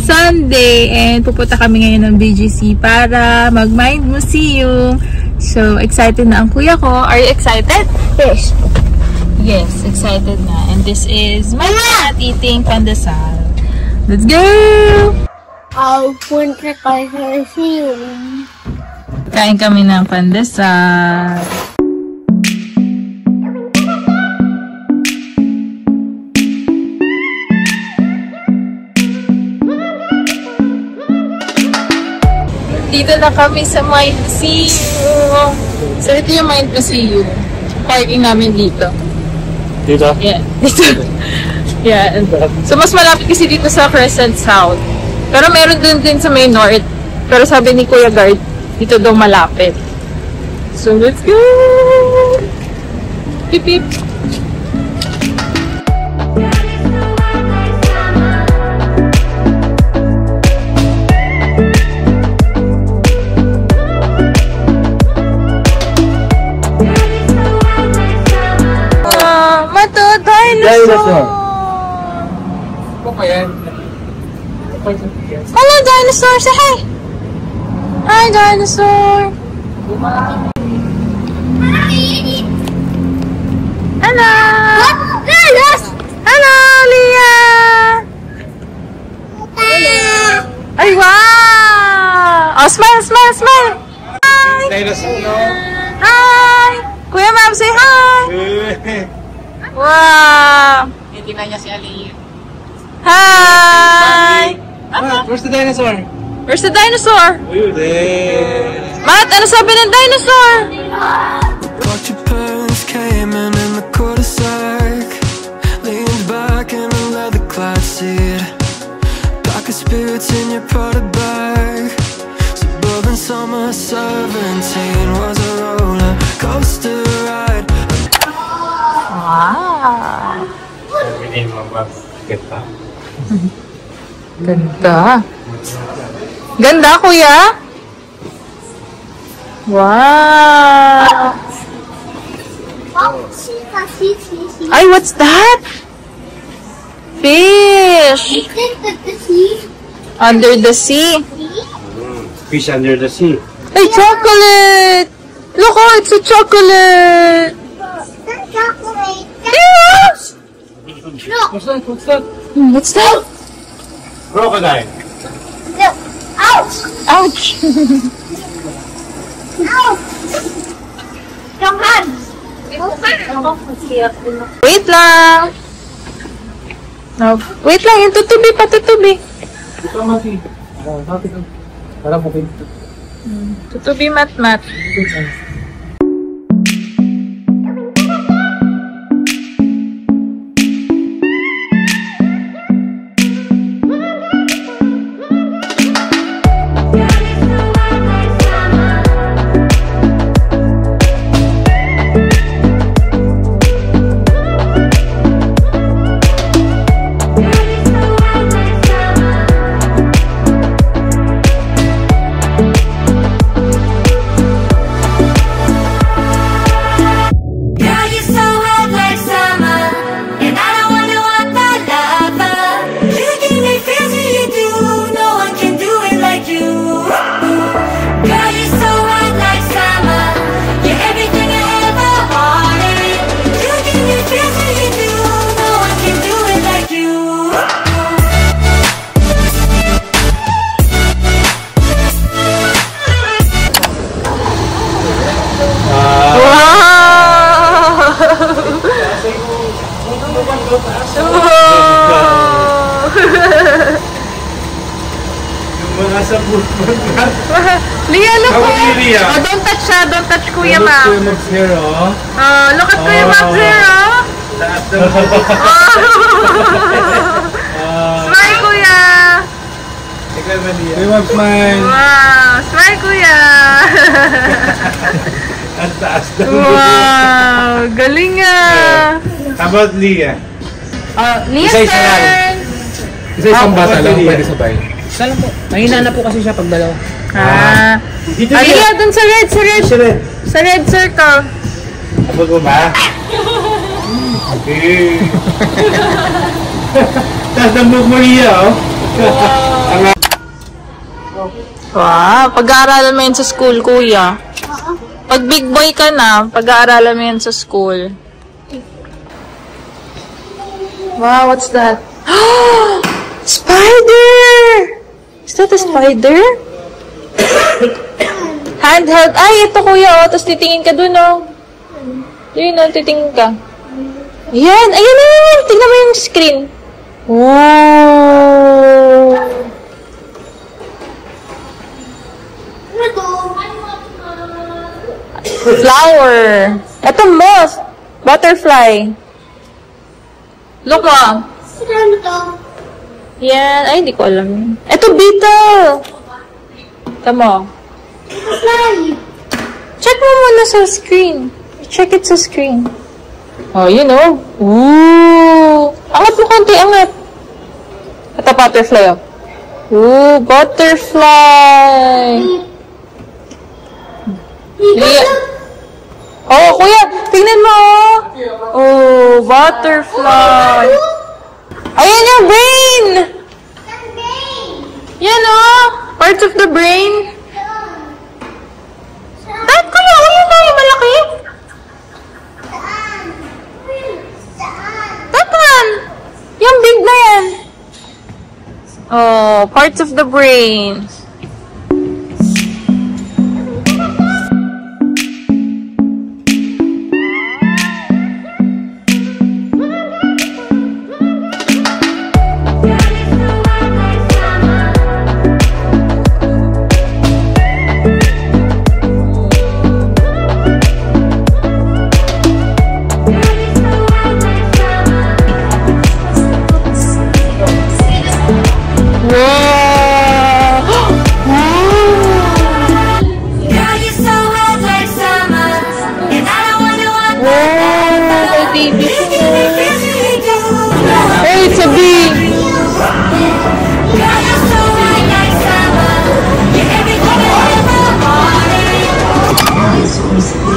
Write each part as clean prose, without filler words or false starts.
Sunday. And pupunta kami ngayon ng BGC para mag-Mind Museum. So, excited na ang kuya ko. Are you excited? Yes. Yes, excited na. And this is my cat eating pandesal. Let's go! Punta kayo sa museum. Kain kami ng pandesal. Dito na kami sa Mind Museum. So, ito yung Mind Museum. Parking namin dito. Dito? Yeah, dito. Yeah. So, mas malapit kasi dito sa Crescent South. Pero meron din sa may North. Pero sabi ni Kuya Guard, dito daw malapit. So, let's go! Pip, pip! Dinosaur! Ano ba yan? Hello, dinosaur! Say hi! Hi, dinosaur! Hello! Hello, Leah! Ay, wow! Oh, smile, smile, smile! Hi! Dinosaur! Hi! Kuya Ma'am, say hi! Wow! Hindi na niya si Ali. Hi! Where's the dinosaur? Where's the dinosaur? Matt, ano sabi ng dinosaur? Watch your parents came in the cul-de-sac, leaned back in a leather-clad seat, pocket spirits in your Prada bag. Suburban summer 17 was a roller coaster ride. Wow! Hindi mo magkita. Ganda. Ganda, kuya? Wow! Ay, what's that? Fish! Under the sea. Fish under the sea. Ay, chocolate! Look, oh, it's a chocolate! Yes! What's that? What's that? What's that? Crocodile. Ouch! Wait lang! No, wait lang, yung tutubi pa, tutubi. Ito mati. Parang mati. Tutubi, mat-mat. Leah, look po! Oh, don't touch siya. Don't touch Kuya Ma'am. Look at Kuya Ma'am Zero. Smile, Kuya! Kuya Ma'am, smile! Wow! Smile, Kuya! Ang taas na. Wow! Galing nga! How about Leah? Leah's turn! Isa-isang bata lang, pwede sabay. Isa lang po. Mahina na po kasi siya pag dalawa. Dito Leah, dun sa red, sa red. Sa red circle. Abot mo ba? Okay. Tapos nambog mo Leah, oh. Wow, pag-aaralan mo yan sa school, kuya. Pag big boy ka na, pag-aaralan mo yan sa school. Wow, what's that? Spider! Is that a spider? Handheld. Ay, ito kuya, oh. Tapos titingin ka dun, oh. Yun, oh, titingin ka. Ayan, ayan. Tingnan mo yung screen. Wow! Flower. Ito, moth. Butterfly. Look, mo. Ano to? Yan. Ay, hindi ko alam. Ito, beetle. Tama. Fly. Check mo muna sa screen. Check it sa screen. Oh, you know. Ooh. Angat mo konti, angat. Ito, butterfly, oh. Ooh, butterfly. Yeah. Oh, kuya, tingnan mo, oh. Oh, butterfly. Ayan yung brain. Yan, oh. Parts of the brain. That, kuya, ano tayo malaki? That one. Yung big na yan. Oh, parts of the brain.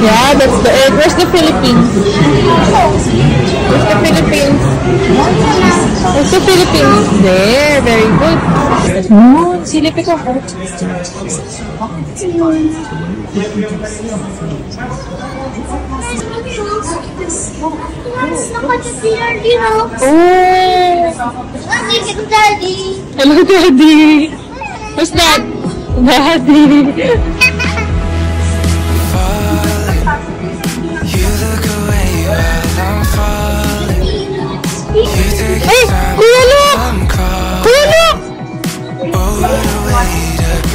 Yeah, that's the Earth. Where's the Philippines? Where's the Philippines? Where's the Philippines? There, very good. Silip ito. Hello, Daddy. What's that? Daddy. Hey, Kuya look! Kuya look!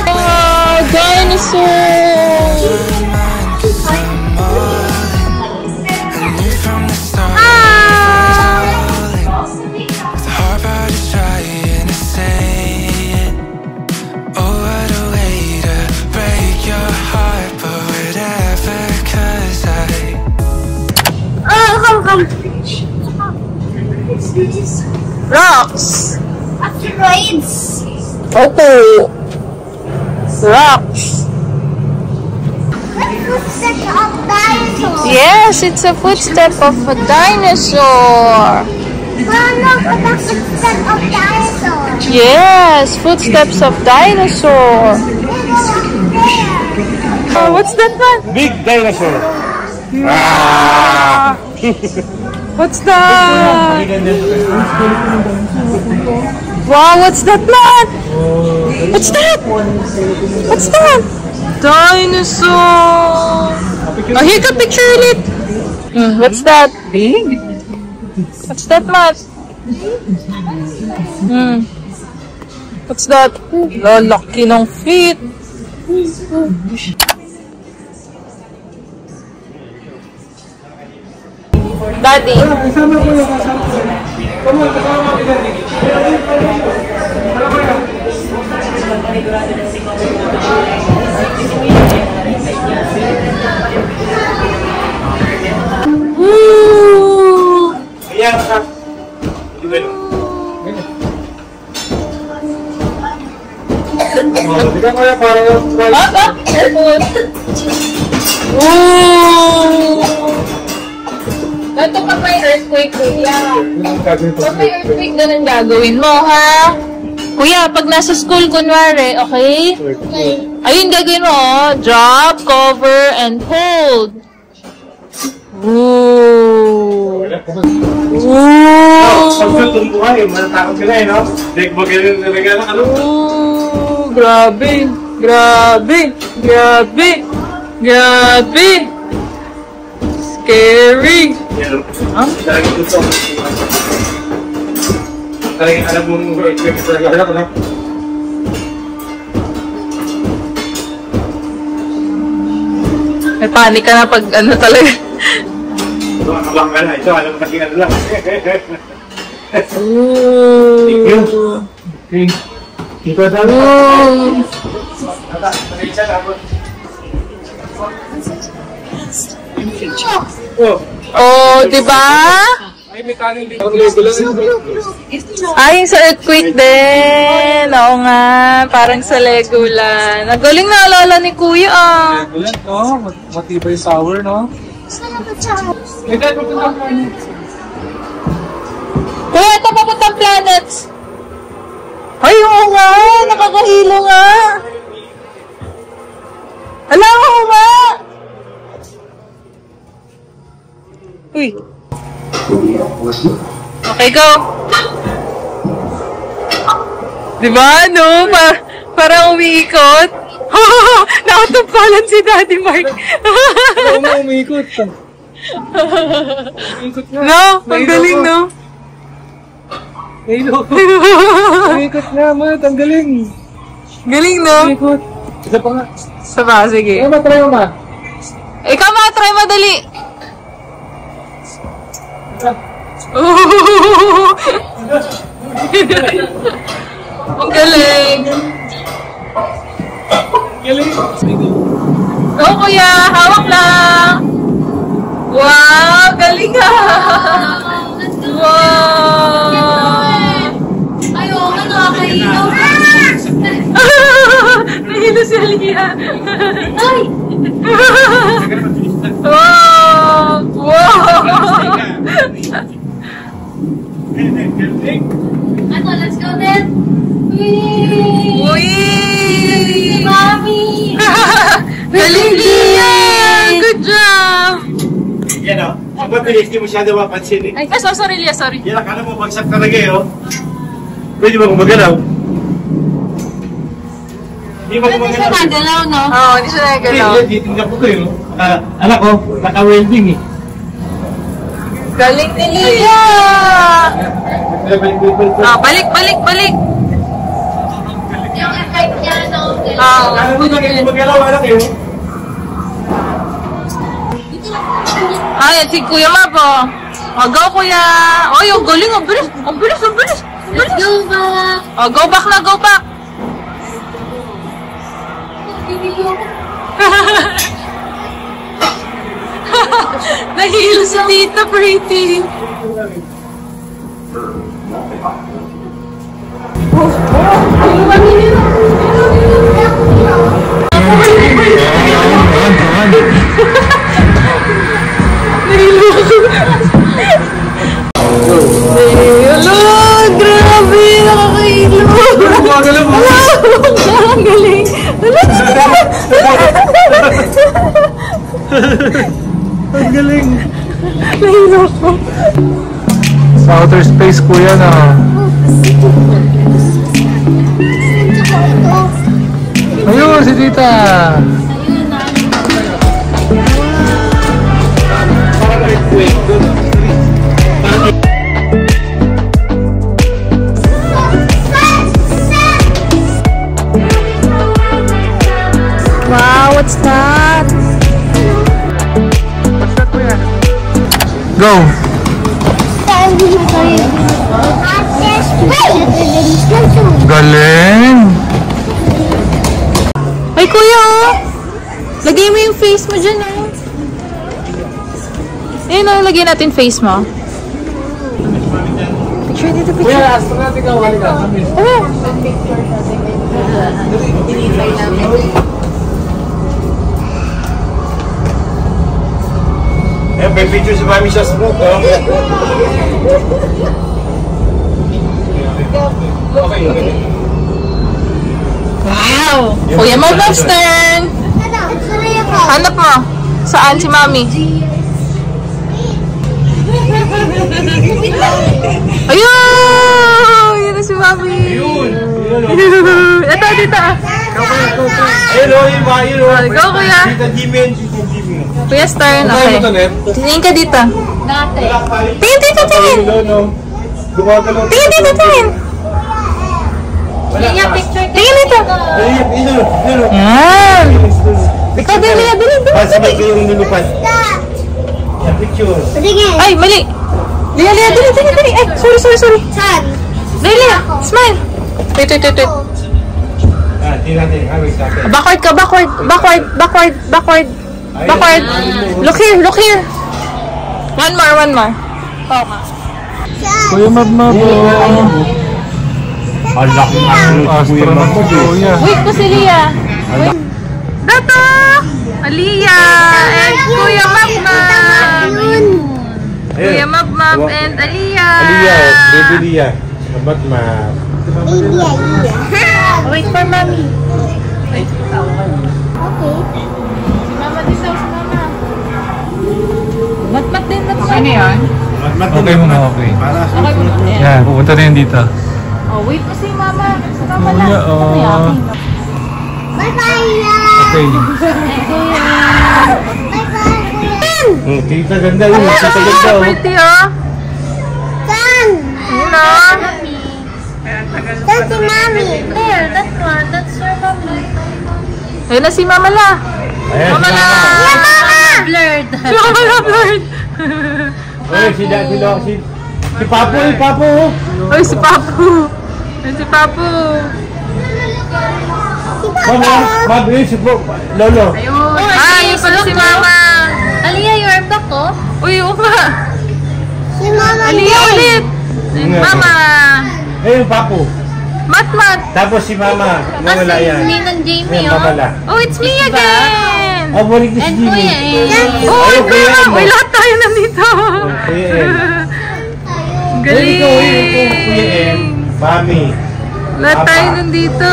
Oh, dinosaur! Rocks! Asteroids! Okay. Rocks. Footsteps of dinosaurs! Yes, it's a footstep of a dinosaur. Look at the footsteps of dinosaurs! Yes, footsteps of dinosaur. Oh, what's that one? Big dinosaur. What's that? Wow, what's that plant? What's that? What's that? Dinosaur. Oh, here ka picture ulit. What's that? Big? What's that, Matt? What's that? Lalaki ng feet. Daddy. Ayan ka. Hindi ka kaya parang... Ito pag may earthquake, kuya. Pag may earthquake, ganun gagawin mo, ha? Kuya, pag nasa school, kunwari, okay? Ayun, gagawin mo, oh. Drop, cover, and hold. Ooh. Pag sa tumbuhan, matatakot ka na no? Dek mo ganyan na regala ka Ooh, grabe. Grabe. Grabe. Grabe. Scary. Lagi gusto ko. Talagang alam mong regala ko na. May panic ka na pag ano talaga. Abang ka na. Ito, alam mo kasi ano lang. Ooh. Thank you. Okay. Ito na lang. Oh, diba? Ay, may kanin din. Ay, sa earthquake din. Oo nga, parang sa Legoland. Nagaling na alala ni Kuya, ah. Legoland, no? Matibay sour, no? May dahil papunta ko. Kuya, ito papuntang planets. Ay, oo nga, nakakahilo nga. Ala, oo nga. Uy. Okay, go. Diba, no? Parang umiikot. Nakatampalan si Daddy Mark. Oo nga, umiikot. Umiikot nga. No? Ang galing, no? Halo. Umiikot nga, Mat. Ang galing. Galing, no? Umiikot. Isa pa nga. Saba, sige. Ano ba, try mo ba? Ikaw ma, try madali. Ang galing. Galing. Go, kuya. Hawak lang. Wow, galing ka. Wow. Ayaw ka nakakainaw. Nahilo si Aliyah. Ay! Wow. Wow. Ano, let's go then. Uy. Mami! Galing, Lian. Good job. Yan o. Ang mabilis, di mo siya mapansin eh. Ay, sorry, Lian, sorry. Yan, akala mo bagsak talaga eh, oh. Pwede ba gumagalaw? Hindi ba gumagalaw? Nagalaw, no? Oo, hindi siya nagalaw. Hindi, titignan ko ko eh, oh. Anak ko, naka-welding eh. Galing ni Lian. Balik. Balik. Yung effect niya, no? Akala mo gumagalaw, anak eh, oh. Ay, si Kuya Mapo. Go, Kuya. Ay, ang galing. Ang bilis. Let's go back! Go back na, go back. Nahilo si Tita Pretty. Nahilo ako. Hello! Grabe! Nakakahilo! Ang galing! Ang galing. Nahilo ako. Sa outer space ko yan ah. Ayun, si Tita. Wow, what's that? What's that, Kuya? Go. Galing. Ay, Kuya! Lagay mo yung face mo dyan, oh. Ayun, lagyan natin face mo. Picture dito, picture. Kuya, astronaut ikaw. Halika. Eh, may picture si Mami sa smoke, oh. Okay. Wow! Kuya Mag Western! Hanap mo. Saan si Mami? Ayun! Yun na si Mami. Ito, dito. Hello, Iba. Go, Kuya. Tita Jimin. Kuya Stern, okay. Tingin ka dito. Tingin dito, tingin. Tingin dito, tingin. Tingin dito. Yan. Ikaw, dili. Pasabay ko yung lulupan. Picture. Ay, mali. Lia, dili. Ay, sorry. Saan? Lia, smile. Wait. Tingnan natin. Backward ka, backward. Look here. One more. Kuya Mab. Ang laki ng astronaut mo, Kuya. Wait po si Lia. Dato! Alia and Kuya Mab. Kuya Mab and Alia. Baby Lia. Sabat Mab. Wait for Mommy. Okay. Mama, this house, Mama. Mat din. Ano yan? Okay muna, okay. Okay mo na. Yan, pupunta na yan dito. Oh, wait po si Mama. Si Mama Kuya, lang. Ano yan? Bye-bye. Okay. Bye-bye. Kita ganda yun. Kita ganda, So oh. pretty, oh. Saan? Yun, oh. Saan si Mami? There, that one. That's your Mommy. Ayun na si Mama la. Ayan, Mama la. Blurred. Mama la, blurred. Oy, si Papo, Papo. Ay, si Papu. Ayun si Papu. Mab, si Lolo. Ah, yun pala si Mama. Alia, you're back, oh. Uy, oo nga. Si Mama. Alia ulit. Mama. Ayun, Papo. Mat. Tapos si Mama. Nawala yan. Ninang Jamie, Ayun, Mama. Oh, it's me again. Oh, balik na si Jimmy. Oh, Ayun, Kuya ikaw. Em. Uy, lahat tayo nandito. Kuya Em. Galing. Kuya Em. Mami. Lahat tayo nandito.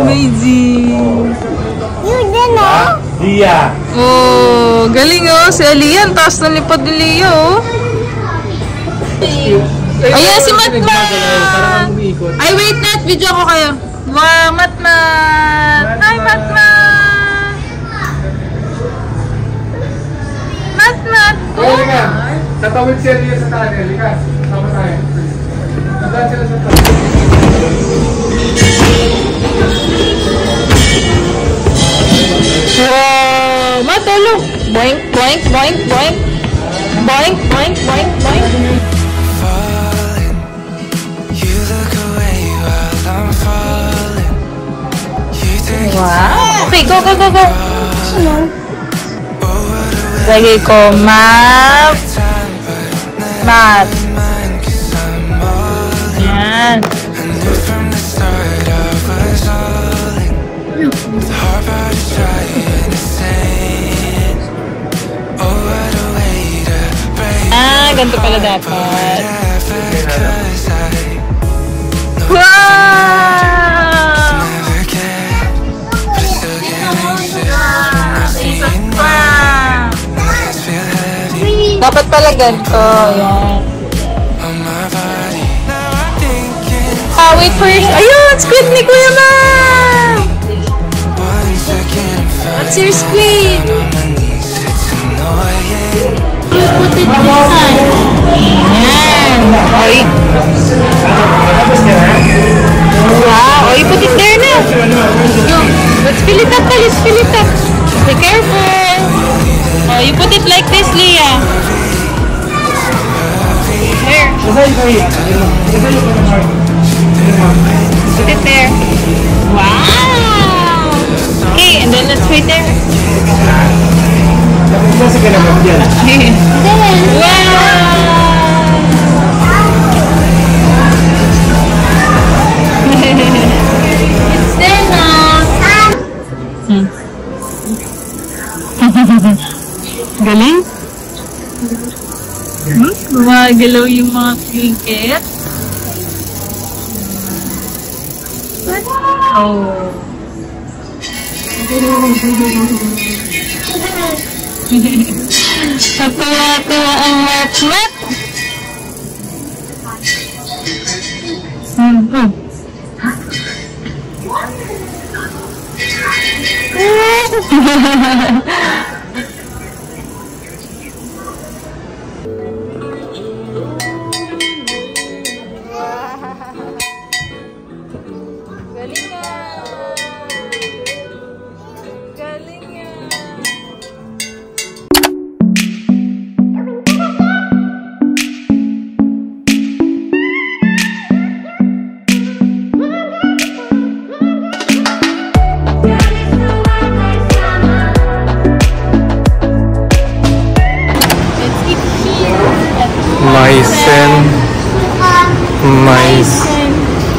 Amazing. Yun din, oh. Lia. Oh, galing oh. Si Alian, taas ng lipad ni Leo. Oh. Ayan, si Matmat. Ay, wait, Nat. Video ko kayo. Wow, Matmat. Hi, Matmat. Matmat. Oh. Tatawid si Lia sa tunnel. Lika, sama tayo. Tandaan sila sa tunnel. Wow, matulog. Boink, boink, boink, boink. Boink, boink, boink, boink. Falling, you look away while I'm falling. You think Wow. Okay, go. oh, what a Lagay ko, map. time, but Mat. never mind, 'cause I'm all in. Yan. And if from the start I was all in, the hard part is trying to say it. Oh, what a way to break Ah, ganito pala dapat. whatever, 'cause I Wow! never get, but I still get anxious when I see you now. Wow! Nights feel heavy Dapat pala ganito. Yan. on my body. Now I'm thinking Ah, wait for your... Ayun! Squid ni Kuya Ma! 1 second I'm What's your squid? on my knees, it's annoying. Yan. Oy. Wow. Oy, put it there na. Go. Let's fill it up, let's fill it up. Be careful. Oh, you put it like this, Leah. There. Put it there. Wow. Okay, and then let's wait there. Kasi ka naman dyan. It's there now. Galing? Gumagalaw yung mga trinket. Oh. Natuwa-tuwa ang mat-mat. Galing nga. Galing nga.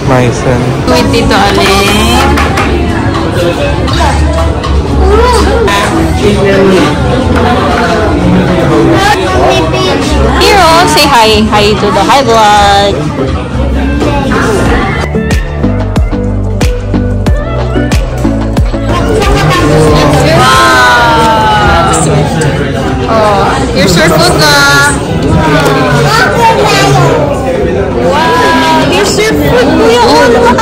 Maisen. With Tito Aling. Hero, say hi. Hi to the high blood. Wow. Oh, here's your food na. Wow, here's your food, kuya. Oh, naman.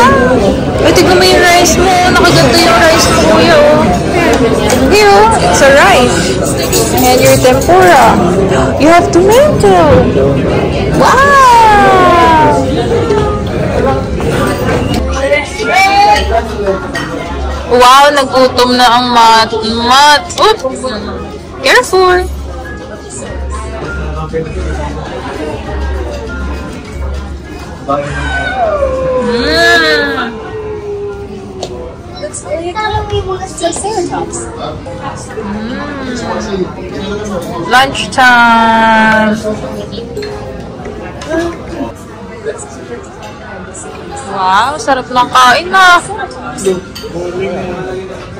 Ay, tignan mo yung rice mo. Nakaganto yung rice mo, kuya. Oh. Here, oh, it's a rice. And your tempura. You have tomato. Wow! Wow, nagutom na ang mat. Oops! Careful! Lunchtime! Wow, sarap ng kain na.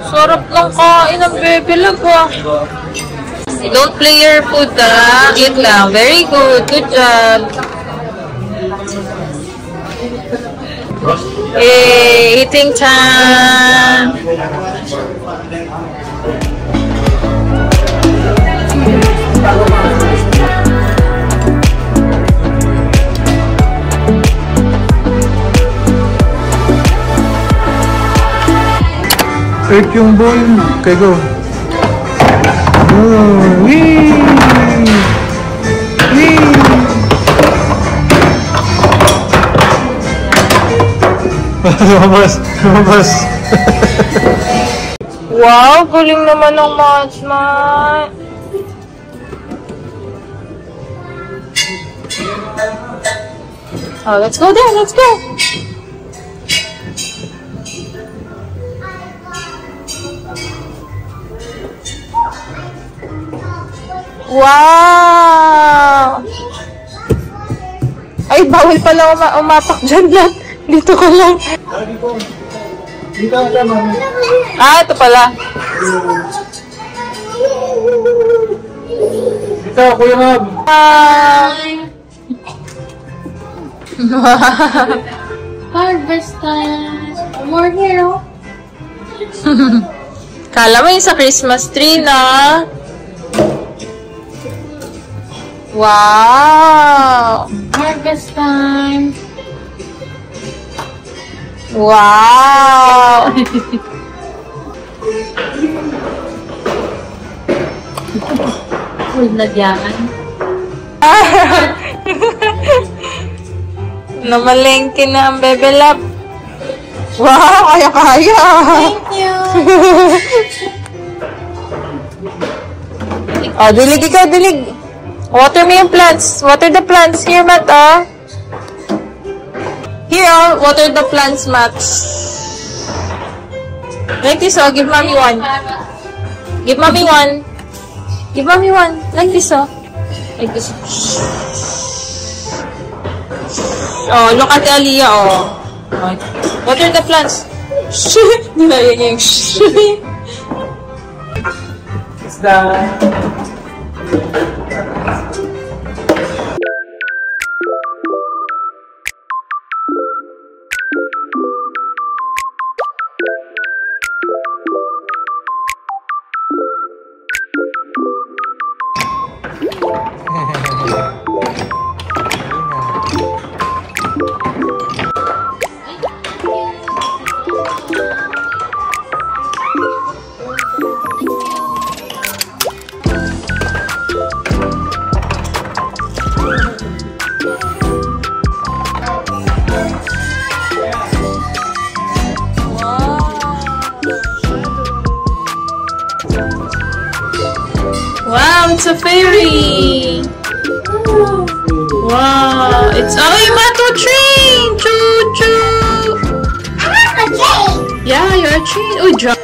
Sarap ng kain ng Bebe Love, ah. Don't play your food, ah. Eat lang. Very good. Good job. Hey, eating time. Serve yung bowl. Okay, go. Oh, wee! Wee! Lumabas. Wow, galing naman ng Matchmat. Oh, let's go there. Let's go. Wow! Ay, bawal pala umapak dyan lang. Dito ka lang. Dito ka naman. Ah, ito pala. Dito, Kuya Mab. Harvest time. More hero. Kala mo yung sa Christmas tree na. Wow! Harvest time. Wow! Full na diyaman. Namalengke na ang Bebe Love. Wow! Kaya-kaya! Thank you. Oh, dilig ikaw, dilig. Water mo yung plants. Water the plants. Here, Matt, oh. Here, oh. Water the plants, Matt. Like this, oh. Give mommy one. Give mommy one. Give mommy one. Like this, oh. Like this. Oh, look at Aliyah, oh. Water the plants. Nilayan yung It's done. Wow, it's a fairy! Wow, it's Yamato train! Choo choo! I'm a train. Yeah, you're a train. Oh, drop.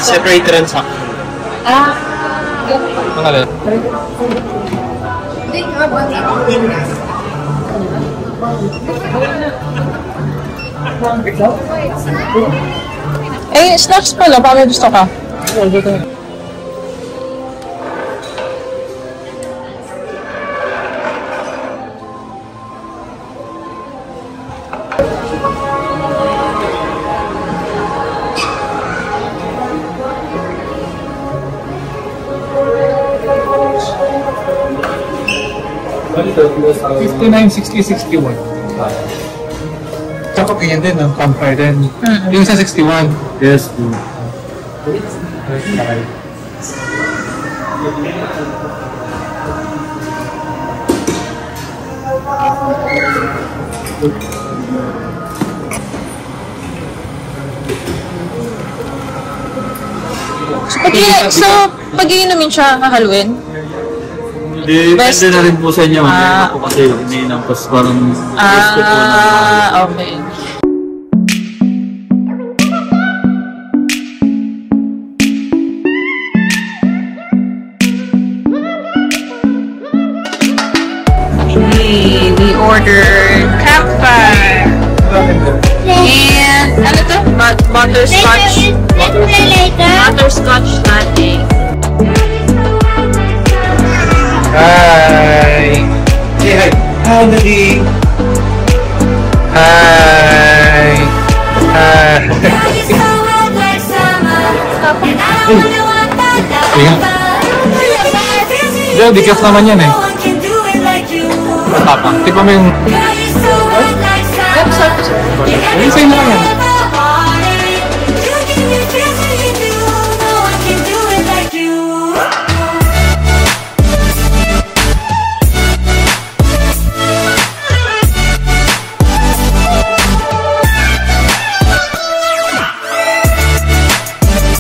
Separate transaction. Pangalan? Eh, snacks pala. Paano gusto ka? $59.60, $61. Tsaka ganyan din, ang campfire din. Yung sa 61. Yes. Pag-iinumin siya, hahaluin? Depende na rin po sa inyo. Ako kasi iniinang pas parang gusto po na. Okay. Okay, we ordered campfire. And, ano to? Butterscotch. Butterscotch latte. Hi! Say hi! Hi, Nadine! Hi! Hi! Diyan, dikit naman yan eh. Papa, tignan mo yung... Sa'yo na lang yan.